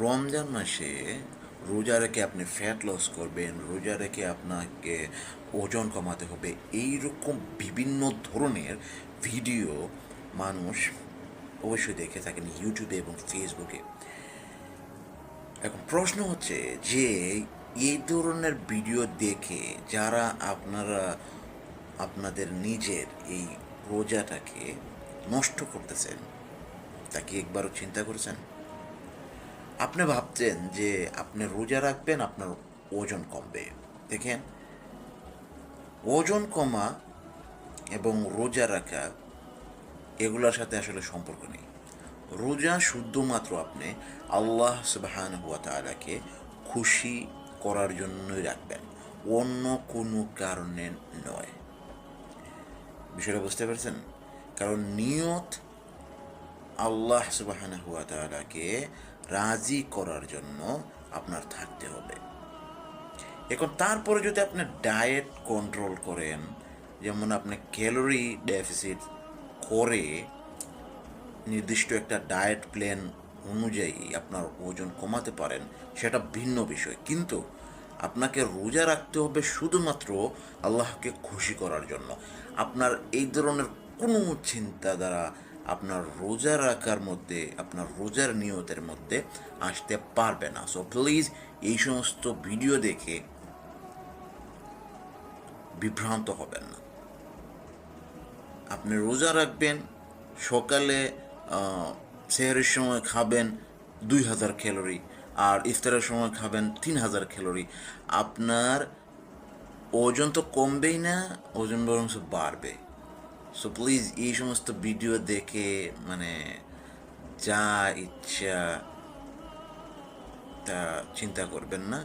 রমজান মাসে রোজা রেখে আপনি ফ্যাট লস করবেন, রোজা রেখে আপনাকে ওজন কমাতে হবে, এই রকম বিভিন্ন ধরনের ভিডিও মানুষ অবশ্যই দেখে থাকেন ইউটিউবে এবং ফেসবুকে। এখন প্রশ্ন হচ্ছে যে এই ধরনের ভিডিও দেখে যারা আপনারা আপনাদের নিজের এই রোজাটাকে নষ্ট করতেছেন, তা কি একবারও চিন্তা করেছেন? আপনি ভাবছেন যে আপনি রোজা রাখবেন, আপনার ওজন কমবে। দেখেন, ওজন কমা এবং রোজা রাখা এগুলোর সাথে আসলে সম্পর্ক নেই। রোজা শুধুমাত্র আপনি আল্লাহ সুবহানাহু ওয়া তাআলাকে খুশি করার জন্যই রাখবেন, অন্য কোনো কারণে নয়। বিষয়টা বুঝতে পারছেন? কারণ নিয়ত আল্লাহ সুবহানাহু ওয়া তাআলাকে রাজি করার জন্য আপনার থাকতে হবে। এখন তারপরে যদি আপনি ডায়েট কন্ট্রোল করেন, যেমন আপনি ক্যালোরি ডেফিসিট করে নির্দিষ্ট একটা ডায়েট প্ল্যান অনুযায়ী আপনার ওজন কমাতে পারেন, সেটা ভিন্ন বিষয়। কিন্তু আপনাকে রোজা রাখতে হবে শুধুমাত্র আল্লাহকে খুশি করার জন্য। আপনার এই ধরনের কোনো চিন্তাধারা আপনার রোজা রাখার মধ্যে, আপনার রোজার নিয়তের মধ্যে আসতে পারবে না। সো প্লিজ এই সমস্ত ভিডিও দেখে বিভ্রান্ত হবেন না। আপনি রোজা রাখবেন, সকালে সেহরের সময় খাবেন 2000 ক্যালোরি, আর ইফতারের সময় খাবেন 3000 ক্যালোরি। আপনার ওজন তো কমবেই না, ওজন বরং বাড়বে। সো প্লিজ এই সমস্ত ভিডিও দেখে মানে যা ইচ্ছা তা চিন্তা করবেন না।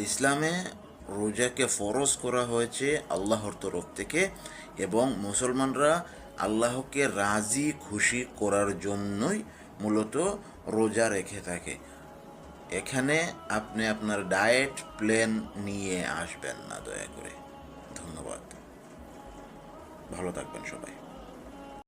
ইসলামে রোজাকে ফরজ করা হয়েছে আল্লাহর তরফ থেকে, এবং মুসলমানরা আল্লাহকে রাজি খুশি করার জন্যই মূলত রোজা রেখে থাকে। এখানে আপনি আপনার ডায়েট প্ল্যান নিয়ে আসবেন না, দয়া করে। ধন্যবাদ। ভালো থাকবেন সবাই।